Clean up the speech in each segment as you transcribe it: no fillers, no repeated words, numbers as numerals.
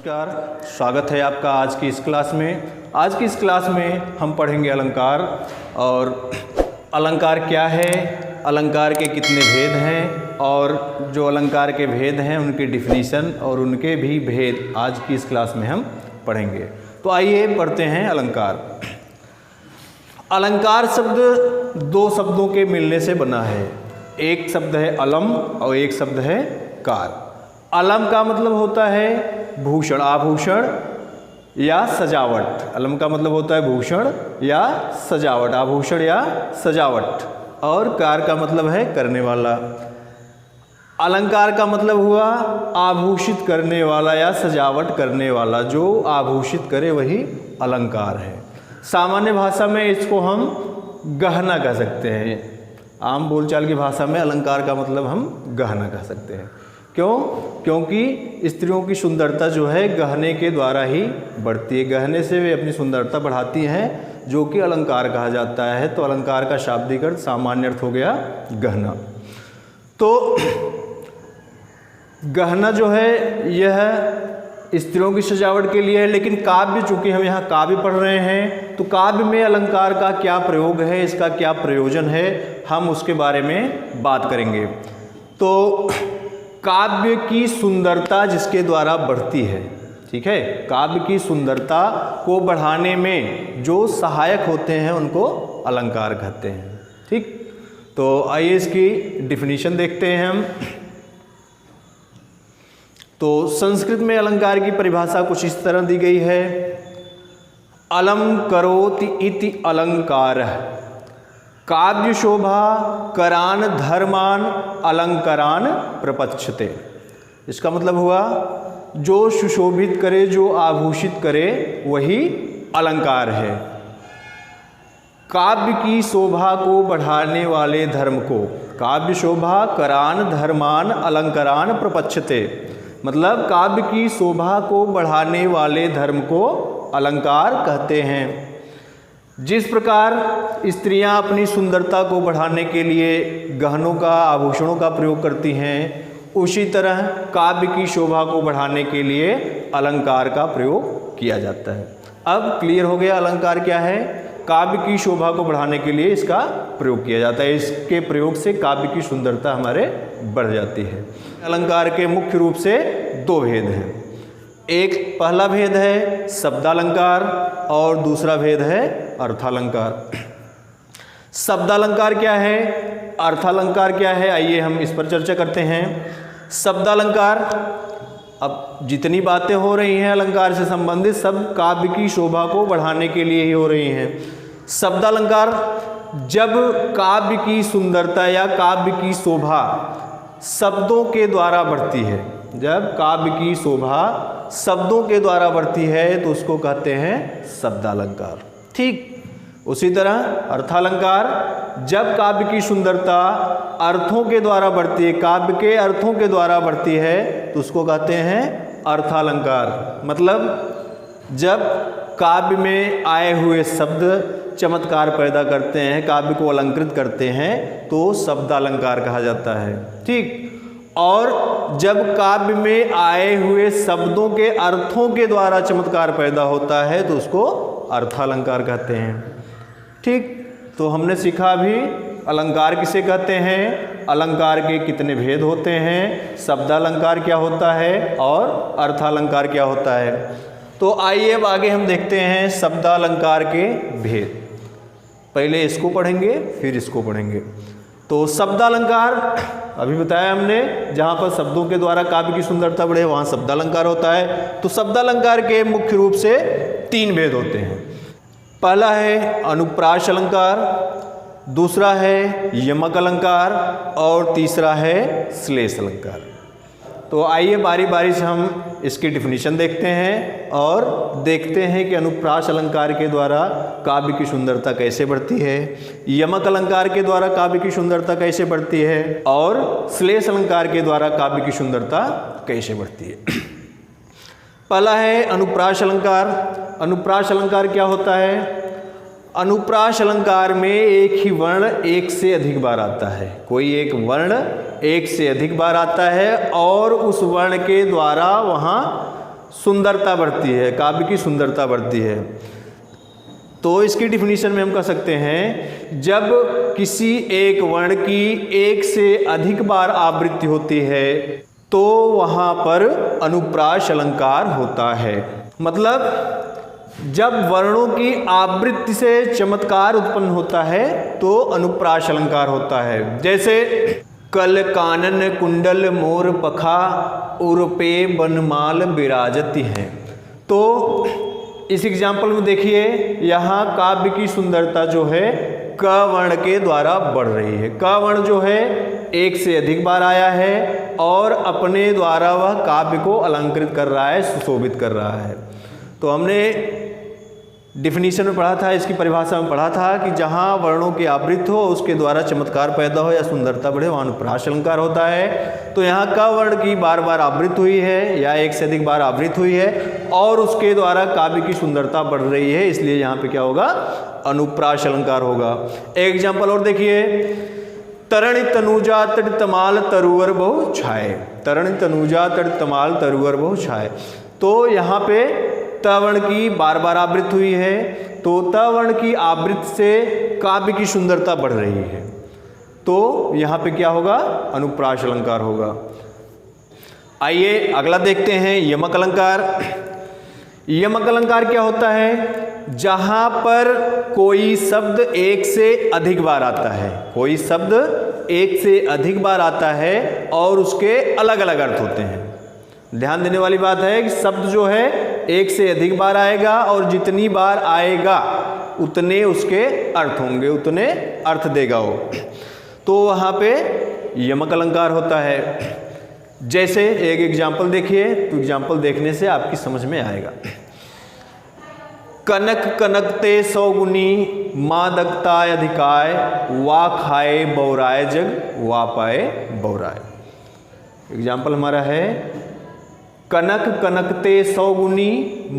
नमस्कार, स्वागत है आपका आज की इस क्लास में। आज की इस क्लास में हम पढ़ेंगे अलंकार। और अलंकार क्या है, अलंकार के कितने भेद हैं और जो अलंकार के भेद हैं उनकी डिफिनीशन और उनके भी भेद आज की इस क्लास में हम पढ़ेंगे। तो आइए पढ़ते हैं अलंकार। अलंकार शब्द दो शब्दों के मिलने से बना है। एक शब्द है अलम और एक शब्द है कार। अलम का मतलब होता है भूषण, आभूषण या सजावट। अलम का मतलब होता है भूषण या सजावट, आभूषण या सजावट। और कार का मतलब है करने वाला। अलंकार का मतलब हुआ आभूषित करने वाला या सजावट करने वाला। जो आभूषित करे वही अलंकार है। सामान्य भाषा में इसको हम गहना कह सकते हैं। आम बोलचाल की भाषा में अलंकार का मतलब हम गहना कह सकते हैं। क्यों? क्योंकि स्त्रियों की सुंदरता जो है गहने के द्वारा ही बढ़ती है। गहने से वे अपनी सुंदरता बढ़ाती हैं, जो कि अलंकार कहा जाता है। तो अलंकार का शाब्दिक अर्थ, सामान्य अर्थ हो गया गहना। तो गहना जो है यह स्त्रियों की सजावट के लिए है। लेकिन काव्य, चूंकि हम यहाँ काव्य पढ़ रहे हैं, तो काव्य में अलंकार का क्या प्रयोग है, इसका क्या प्रयोजन है, हम उसके बारे में बात करेंगे। तो काव्य की सुंदरता जिसके द्वारा बढ़ती है, ठीक है, काव्य की सुंदरता को बढ़ाने में जो सहायक होते हैं उनको अलंकार कहते हैं। ठीक, तो आइए इसकी डिफिनीशन देखते हैं हम। तो संस्कृत में अलंकार की परिभाषा कुछ इस तरह दी गई है। अलम करोति इति अलंकारः काव्य शोभा करान धर्मान अलंकारान प्रपक्षते। इसका मतलब हुआ जो सुशोभित करे, जो आभूषित करे वही अलंकार है। काव्य की शोभा को बढ़ाने वाले धर्म को काव्य शोभा करान धर्मान अलंकारान प्रपक्षते, मतलब काव्य की शोभा को बढ़ाने वाले धर्म को अलंकार कहते हैं। जिस प्रकार स्त्रियां अपनी सुंदरता को बढ़ाने के लिए गहनों का, आभूषणों का प्रयोग करती हैं, उसी तरह काव्य की शोभा को बढ़ाने के लिए अलंकार का प्रयोग किया जाता है। अब क्लियर हो गया अलंकार क्या है। काव्य की शोभा को बढ़ाने के लिए इसका प्रयोग किया जाता है। इसके प्रयोग से काव्य की सुंदरता हमारे बढ़ जाती है। अलंकार के मुख्य रूप से दो भेद हैं। एक पहला भेद है शब्दालंकार और दूसरा भेद है अर्थालंकार। शब्दालंकार क्या है, अर्थालंकार क्या है, आइए हम इस पर चर्चा करते हैं। शब्दालंकार, अब जितनी बातें हो रही हैं अलंकार से संबंधित सब काव्य की शोभा को बढ़ाने के लिए ही हो रही हैं। शब्दालंकार, जब काव्य की सुंदरता या काव्य की शोभा शब्दों के द्वारा बढ़ती है, जब काव्य की शोभा शब्दों के द्वारा बढ़ती है तो उसको कहते हैं शब्दालंकार। ठीक उसी तरह अर्थालंकार, जब काव्य की सुंदरता अर्थों के द्वारा बढ़ती है, काव्य के अर्थों के द्वारा बढ़ती है तो उसको कहते हैं अर्थालंकार। मतलब जब काव्य में आए हुए शब्द चमत्कार पैदा करते हैं, काव्य को अलंकृत करते हैं तो शब्दालंकार कहा जाता है। ठीक, और जब काव्य में आए हुए शब्दों के अर्थों के द्वारा चमत्कार पैदा होता है तो उसको अर्थालंकार कहते हैं। ठीक, तो हमने सीखा अभी अलंकार किसे कहते हैं, अलंकार के कितने भेद होते हैं, शब्दालंकार क्या होता है और अर्थालंकार क्या होता है। तो आइए अब आगे हम देखते हैं शब्दालंकार के भेद। पहले इसको पढ़ेंगे फिर इसको पढ़ेंगे। तो शब्दालंकार अभी बताया हमने, जहाँ पर शब्दों के द्वारा काव्य की सुंदरता बढ़े वहाँ शब्दालंकार होता है। तो शब्दालंकार के मुख्य रूप से तीन भेद होते हैं। पहला है अनुप्रास अलंकार, दूसरा है यमक अलंकार और तीसरा है श्लेष अलंकार। तो आइए बारी बारी से हम इसकी डिफिनीशन देखते हैं और देखते हैं कि अनुप्रास अलंकार के द्वारा काव्य की सुंदरता कैसे बढ़ती है, यमक अलंकार के द्वारा काव्य की सुंदरता कैसे बढ़ती है और श्लेष अलंकार के द्वारा काव्य की सुंदरता कैसे बढ़ती है। पहला है अनुप्रास अलंकार। अनुप्रास अलंकार क्या होता है। अनुप्रास अलंकार में एक ही वर्ण एक से अधिक बार आता है। कोई एक वर्ण एक से अधिक बार आता है और उस वर्ण के द्वारा वहाँ सुंदरता बढ़ती है, काव्य की सुंदरता बढ़ती है। तो इसकी डिफिनीशन में हम कह सकते हैं, जब किसी एक वर्ण की एक से अधिक बार आवृत्ति होती है तो वहाँ पर अनुप्रास अलंकार होता है। मतलब जब वर्णों की आवृत्ति से चमत्कार उत्पन्न होता है तो अनुप्रास अलंकार होता है। जैसे कल कानन कुंडल मोर पखा उर्पे बनमाल विराजती हैं। तो इस एग्जाम्पल में देखिए, यहाँ काव्य की सुंदरता जो है क वर्ण के द्वारा बढ़ रही है। क वर्ण जो है एक से अधिक बार आया है और अपने द्वारा वह काव्य को अलंकृत कर रहा है, सुशोभित कर रहा है। तो हमने डिफिनीशन में पढ़ा था, इसकी परिभाषा में पढ़ा था कि जहाँ वर्णों की आवृत्ति हो उसके द्वारा चमत्कार पैदा हो या सुंदरता बढ़े वहाँ अनुप्रास अलंकार होता है। तो यहाँ क वर्ण की बार बार आवृत्ति हुई है या एक से अधिक बार आवृत्ति हुई है और उसके द्वारा काव्य की सुंदरता बढ़ रही है, इसलिए यहाँ पे क्या होगा, अनुप्रास अलंकार होगा। एक एग्जाम्पल और देखिए, तरणि तनुजा तट तमाल तरुवर बहु छाए। तरणि तनुजा तट तमाल तरुवर बहु छाए। तो यहाँ पे त वर्ण की बार बार आवृत्ति हुई है, तो त वर्ण की आवृत्ति से काव्य की सुंदरता बढ़ रही है, तो यहाँ पे क्या होगा, अनुप्रास अलंकार होगा। आइए अगला देखते हैं, यमक अलंकार। यमक अलंकार क्या होता है, जहाँ पर कोई शब्द एक से अधिक बार आता है, कोई शब्द एक से अधिक बार आता है और उसके अलग अलग अर्थ होते हैं। ध्यान देने वाली बात है कि शब्द जो है एक से अधिक बार आएगा और जितनी बार आएगा उतने उसके अर्थ होंगे, उतने अर्थ देगा वो, तो वहाँ पे यमक अलंकार होता है। जैसे एक एग्जाम्पल देखिए, तो एग्जाम्पल देखने से आपकी समझ में आएगा। कनक कनकते सौगुनी मादकता अधिकाय वा खाए बौराय जग वा पाए बौराय। एग्जाम्पल हमारा है, कनक कनकते सौगुनी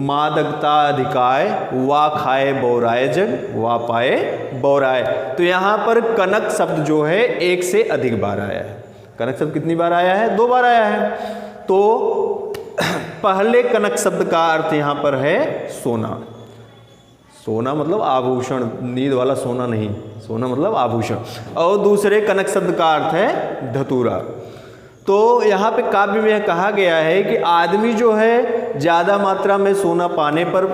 मादकता अधिकाय वा खाए बौराय जग वा पाए बौराय। तो यहाँ पर कनक शब्द जो है एक से अधिक बार आया है। कनक शब्द कितनी बार आया है, 2 बार आया है। तो पहले कनक शब्द का अर्थ यहाँ पर है सोना। सोना मतलब आभूषण, नींद वाला सोना नहीं, सोना मतलब आभूषण। और दूसरे कनक शब्द का अर्थ है धतूरा। तो यहाँ पे काव्य में कहा गया है कि आदमी जो है ज़्यादा मात्रा में सोना पाने पर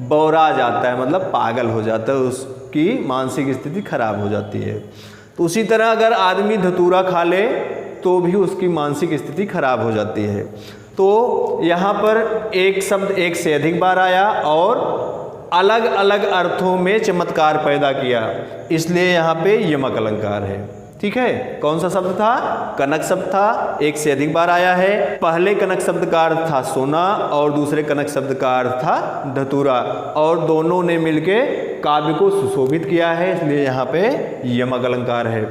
बौरा जाता है, मतलब पागल हो जाता है, उसकी मानसिक स्थिति खराब हो जाती है। तो उसी तरह अगर आदमी धतूरा खा ले तो भी उसकी मानसिक स्थिति खराब हो जाती है। तो यहाँ पर एक शब्द एक से अधिक बार आया और अलग अलग अर्थों में चमत्कार पैदा किया, इसलिए यहाँ पे यमक अलंकार है। ठीक है, कौन सा शब्द था, कनक शब्द था, एक से अधिक बार आया है। पहले कनक शब्द का अर्थ था सोना और दूसरे कनक शब्द का अर्थ था धतूरा, और दोनों ने मिलके काव्य को सुशोभित किया है, इसलिए यहाँ पे यमक अलंकार है।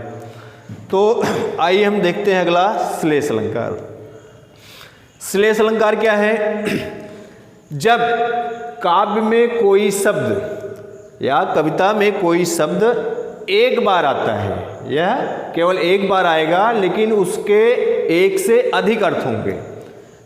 तो आइए हम देखते हैं अगला श्लेष अलंकार। श्लेष अलंकार क्या है, जब काव्य में कोई शब्द या कविता में कोई शब्द एक बार आता है, यह केवल एक बार आएगा लेकिन उसके एक से अधिक अर्थ होंगे।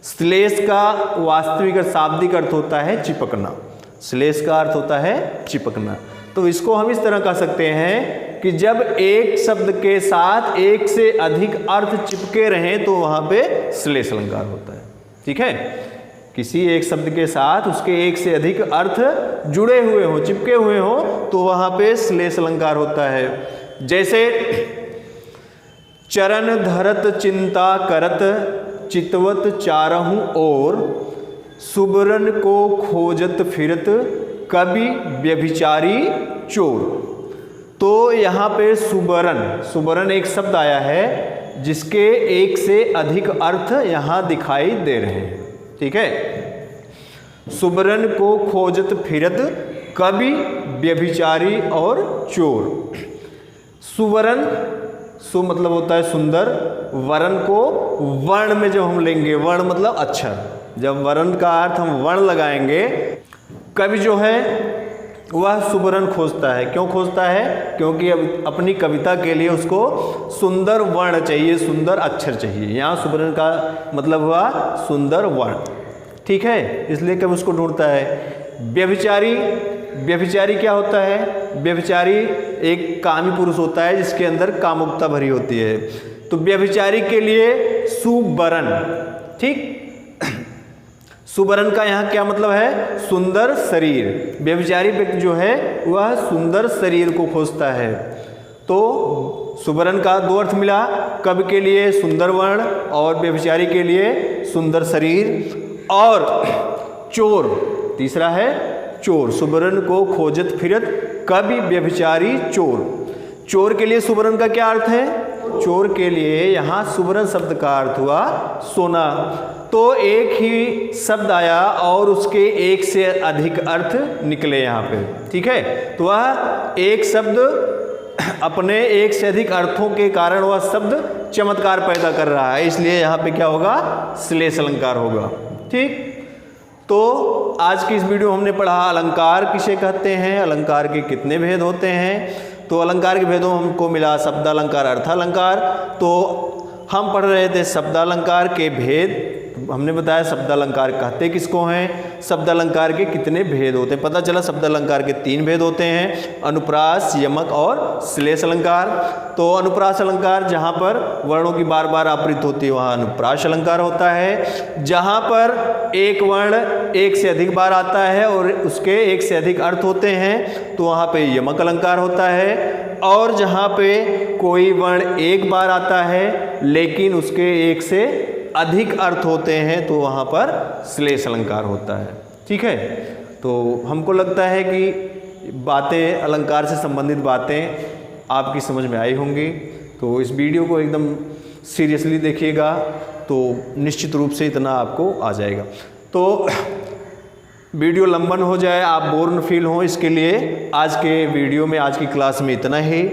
श्लेष का वास्तविक शाब्दिक अर्थ होता है चिपकना। श्लेष का अर्थ होता है चिपकना। तो इसको हम इस तरह कह सकते हैं कि जब एक शब्द के साथ एक से अधिक अर्थ चिपके रहें तो वहाँ पे श्लेष अलंकार होता है। ठीक है, किसी एक शब्द के साथ उसके एक से अधिक अर्थ जुड़े हुए हो, चिपके हुए हो, तो वहाँ पे श्लेष अलंकार होता है। जैसे चरण धरत चिंता करत चितवत चारहूं ओर सुबरन को खोजत फिरत कवि व्यभिचारी चोर। तो यहाँ पे सुबरन, सुबरन एक शब्द आया है जिसके एक से अधिक अर्थ यहाँ दिखाई दे रहे हैं। ठीक है, सुबरन को खोजत फिरत कवि व्यभिचारी और चोर। सुवरन, सु मतलब होता है सुंदर, वरण को वर्ण में जब हम लेंगे, वर्ण मतलब अक्षर, जब वर्ण का अर्थ हम वर्ण लगाएंगे, कवि जो है वह सुबरन खोजता है। क्यों खोजता है, क्योंकि अब अपनी कविता के लिए उसको सुंदर वर्ण चाहिए, सुंदर अक्षर चाहिए। यहाँ सुबरन का मतलब हुआ सुंदर वर्ण। ठीक है, इसलिए कब उसको ढूंढता है। व्यभिचारी, व्यभिचारी क्या होता है? व्यभिचारी एक कामी पुरुष होता है जिसके अंदर कामुकता भरी होती है। तो व्यभिचारी के लिए सुवरण, ठीक, सुवरण का यहाँ क्या मतलब है? सुंदर शरीर। व्यभिचारी व्यक्ति जो है वह सुंदर शरीर को खोजता है। तो सुवरण का दो अर्थ मिला, कवि के लिए सुंदर वर्ण और व्यभिचारी के लिए सुंदर शरीर। और चोर, तीसरा है चोर, सुवर्ण को खोजत फिरत कवि व्यभिचारी चोर। चोर के लिए सुवर्ण का क्या अर्थ है? चोर के लिए यहाँ सुवर्ण शब्द का अर्थ हुआ सोना। तो एक ही शब्द आया और उसके एक से अधिक अर्थ निकले यहाँ पे, ठीक है। तो वह एक शब्द अपने एक से अधिक अर्थों के कारण वह शब्द चमत्कार पैदा कर रहा है, इसलिए यहाँ पे क्या होगा? श्लेष अलंकार होगा, ठीक। तो आज की इस वीडियो में हमने पढ़ा अलंकार किसे कहते हैं, अलंकार के कितने भेद होते हैं। तो अलंकार के भेदों में हमको मिला शब्दालंकार, अर्थालंकार। तो हम पढ़ रहे थे शब्दालंकार के भेद, हमने बताया शब्दालंकार कहते किसको हैं, शब्दालंकार के कितने भेद होते हैं। पता चला शब्दालंकार के 3 भेद होते हैं, अनुप्रास, यमक और श्लेष अलंकार। तो अनुप्रास अलंकार जहाँ पर वर्णों की बार बार आवृत्ति होती है वहाँ अनुप्रास अलंकार होता है। जहाँ पर एक वर्ण एक से अधिक बार आता है और उसके एक से अधिक अर्थ होते हैं तो वहाँ पे यमक अलंकार होता है। और जहाँ पे कोई वर्ण एक बार आता है लेकिन उसके एक से अधिक अर्थ होते हैं तो वहाँ पर श्लेष अलंकार होता है, ठीक है। तो हमको लगता है कि बातें, अलंकार से संबंधित बातें आपकी समझ में आई होंगी। तो इस वीडियो को एकदम सीरियसली देखिएगा तो निश्चित रूप से इतना आपको आ जाएगा। तो वीडियो लंबा न हो जाए, आप बोर न फील हो, इसके लिए आज के वीडियो में, आज की क्लास में इतना ही।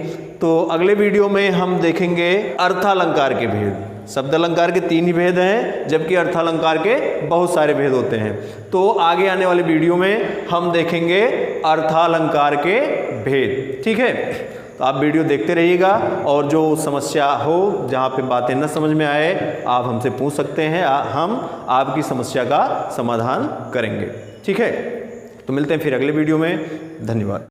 तो अगले वीडियो में हम देखेंगे अर्थालंकार के भेद। शब्दालंकार के 3 ही भेद हैं जबकि अर्थालंकार के बहुत सारे भेद होते हैं। तो आगे आने वाले वीडियो में हम देखेंगे अर्थालंकार के भेद, ठीक है। तो आप वीडियो देखते रहिएगा और जो समस्या हो, जहाँ पे बातें न समझ में आए, आप हमसे पूछ सकते हैं, हम आपकी समस्या का समाधान करेंगे, ठीक है। तो मिलते हैं फिर अगले वीडियो में। धन्यवाद।